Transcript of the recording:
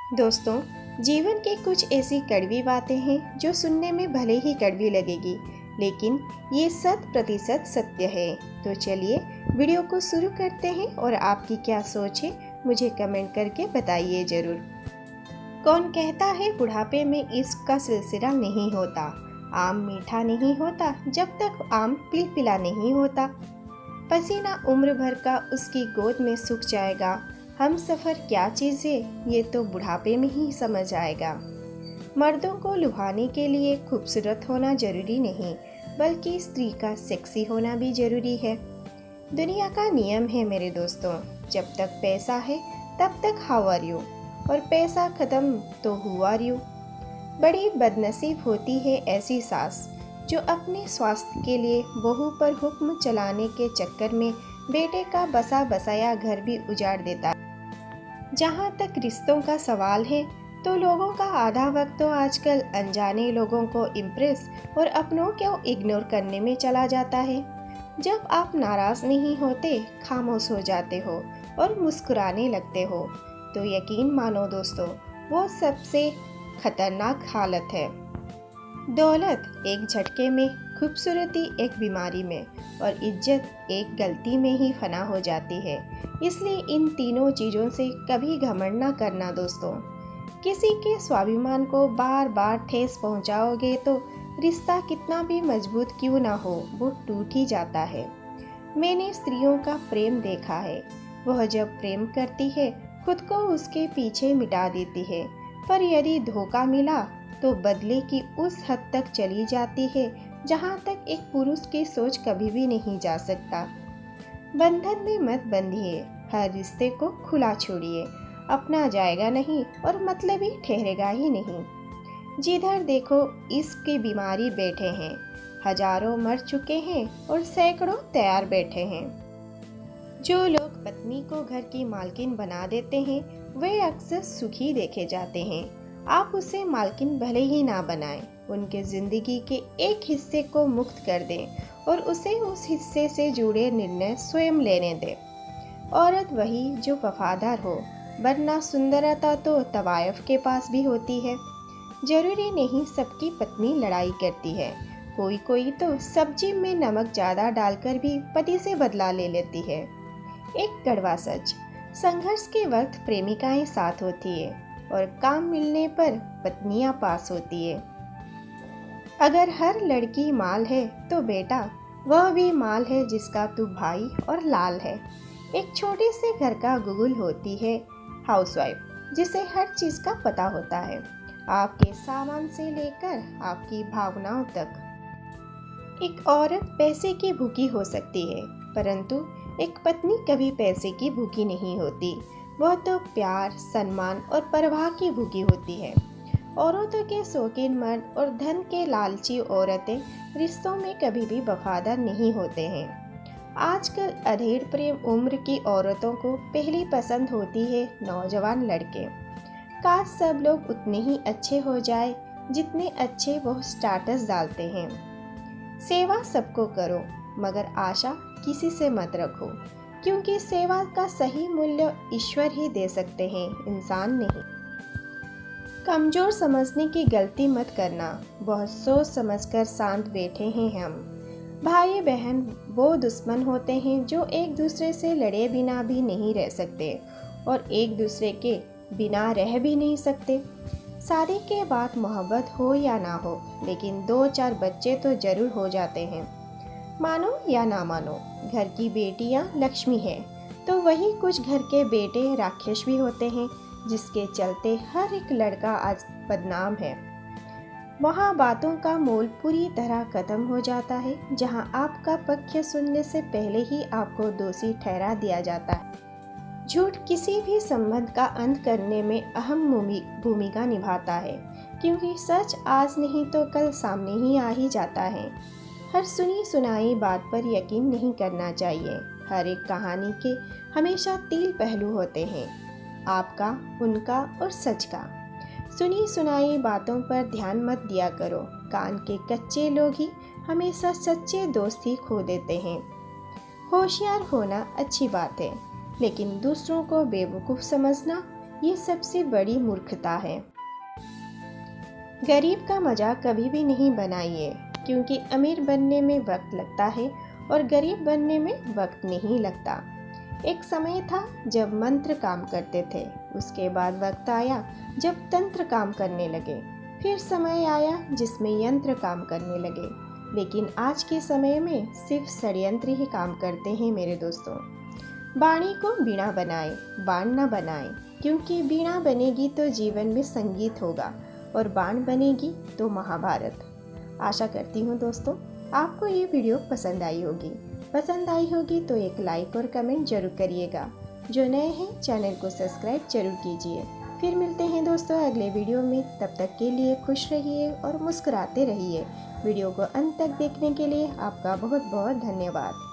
दोस्तों, जीवन की कुछ ऐसी कड़वी बातें हैं जो सुनने में भले ही कड़वी लगेगी, लेकिन ये 100% सत्य है। तो चलिए वीडियो को शुरू करते हैं और आपकी क्या सोच है मुझे कमेंट करके बताइए ज़रूर। कौन कहता है बुढ़ापे में इश्क का सिलसिला नहीं होता? आम मीठा नहीं होता जब तक आम पिलपिला नहीं होता। पसीना उम्र भर का उसकी गोद में सूख जाएगा। हम सफ़र क्या चीज़ है ये तो बुढ़ापे में ही समझ आएगा। मर्दों को लुभाने के लिए खूबसूरत होना ज़रूरी नहीं, बल्कि स्त्री का सेक्सी होना भी ज़रूरी है। दुनिया का नियम है मेरे दोस्तों, जब तक पैसा है तब तक हाउ आर यू, और पैसा ख़त्म तो हु आर यू। बड़ी बदनसीब होती है ऐसी सास जो अपने स्वास्थ्य के लिए बहू पर हुक्म चलाने के चक्कर में बेटे का बसा बसाया घर भी उजाड़ देता है। जहाँ तक रिश्तों का सवाल है तो लोगों का आधा वक्त तो आजकल अनजाने लोगों को इम्प्रेस और अपनों को इग्नोर करने में चला जाता है। जब आप नाराज़ नहीं होते, खामोश हो जाते हो और मुस्कुराने लगते हो, तो यकीन मानो दोस्तों, वो सबसे खतरनाक हालत है। दौलत एक झटके में, खूबसूरती एक बीमारी में और इज्जत एक गलती में ही फना हो जाती है। इसलिए इन तीनों चीज़ों से कभी घमंड ना करना दोस्तों। किसी के स्वाभिमान को बार बार ठेस पहुंचाओगे तो रिश्ता कितना भी मजबूत क्यों ना हो, वो टूट ही जाता है। मैंने स्त्रियों का प्रेम देखा है। वह जब प्रेम करती है खुद को उसके पीछे मिटा देती है, पर यदि धोखा मिला तो बदले की उस हद तक चली जाती है जहाँ तक एक पुरुष की सोच कभी भी नहीं जा सकता। बंधन में मत बंधिए, हर रिश्ते को खुला छोड़िए। अपना जाएगा नहीं और मतलब ही ठहरेगा ही नहीं। जिधर देखो इसकी बीमारी बैठे हैं, हजारों मर चुके हैं और सैकड़ों तैयार बैठे हैं। जो लोग पत्नी को घर की मालकिन बना देते हैं वे अक्सर सुखी देखे जाते हैं। आप उसे मालकिन भले ही ना बनाएं, उनके ज़िंदगी के एक हिस्से को मुक्त कर दें और उसे उस हिस्से से जुड़े निर्णय स्वयं लेने दें। औरत वही जो वफादार हो, वरना सुंदरता तो तवायफ के पास भी होती है। जरूरी नहीं सबकी पत्नी लड़ाई करती है, कोई कोई तो सब्जी में नमक ज़्यादा डालकर भी पति से बदला ले लेती है। एक कड़वा सच, संघर्ष के वक्त प्रेमिकाएं साथ होती है और काम मिलने पर पत्नियां पास होती है। अगर हर लड़की माल है तो बेटा वह भी माल है जिसका तू भाई और लाल है। एक छोटे से घर का गुगल होती है हाउसवाइफ, जिसे हर चीज़ का पता होता है, आपके सामान से लेकर आपकी भावनाओं तक। एक औरत पैसे की भूखी हो सकती है, परंतु एक पत्नी कभी पैसे की भूखी नहीं होती। वह तो प्यार, सम्मान और परवाह की भूखी होती है। औरतों के शौकीन मर्द और धन के लालची औरतें रिश्तों में कभी भी वफादार नहीं होते हैं। आजकल अधेड़ प्रेम उम्र की औरतों को पहली पसंद होती है नौजवान लड़के। काश सब लोग उतने ही अच्छे हो जाए जितने अच्छे वह स्टेटस डालते हैं। सेवा सबको करो, मगर आशा किसी से मत रखो, क्योंकि सेवा का सही मूल्य ईश्वर ही दे सकते हैं, इंसान नहीं। कमज़ोर समझने की गलती मत करना। बहुत सोच समझकर शांत बैठे हैं हम। भाई बहन वो दुश्मन होते हैं जो एक दूसरे से लड़े बिना भी नहीं रह सकते और एक दूसरे के बिना रह भी नहीं सकते। शादी के बाद मोहब्बत हो या ना हो, लेकिन 2-4 बच्चे तो ज़रूर हो जाते हैं। मानो या ना मानो, घर की बेटियां लक्ष्मी है, तो वही कुछ घर के बेटे राक्षस भी होते हैं, जिसके चलते हर एक लड़का आज बदनाम है। वहाँ बातों का मोल पूरी तरह खत्म हो जाता है, जहाँ आपका पक्ष सुनने से पहले ही आपको दोषी ठहरा दिया जाता है। झूठ किसी भी संबंध का अंत करने में अहम भूमिका निभाता है, क्योंकि सच आज नहीं तो कल सामने ही आ ही जाता है। हर सुनी सुनाई बात पर यकीन नहीं करना चाहिए। हर एक कहानी के हमेशा 3 पहलू होते हैं, आपका, उनका और सच का। सुनी सुनाई बातों पर ध्यान मत दिया करो। कान के कच्चे लोग ही हमेशा सच्चे दोस्त ही खो देते हैं। होशियार होना अच्छी बात है, लेकिन दूसरों को बेवकूफ़ समझना ये सबसे बड़ी मूर्खता है। गरीब का मजाक कभी भी नहीं बनाइए, क्योंकि अमीर बनने में वक्त लगता है और गरीब बनने में वक्त नहीं लगता। एक समय था जब मंत्र काम करते थे, उसके बाद वक्त आया जब तंत्र काम करने लगे, फिर समय आया जिसमें यंत्र काम करने लगे। लेकिन आज के समय में सिर्फ षड्यंत्र ही काम करते हैं मेरे दोस्तों। वाणी को वीणा बनाए, बाण न बनाए, क्योंकि वीणा बनेगी तो जीवन में संगीत होगा और बाण बनेगी तो महाभारत। आशा करती हूँ दोस्तों आपको ये वीडियो पसंद आई होगी। पसंद आई होगी तो एक लाइक और कमेंट जरूर करिएगा। जो नए हैं चैनल को सब्सक्राइब जरूर कीजिए। फिर मिलते हैं दोस्तों अगले वीडियो में। तब तक के लिए खुश रहिए और मुस्कुराते रहिए। वीडियो को अंत तक देखने के लिए आपका बहुत बहुत धन्यवाद।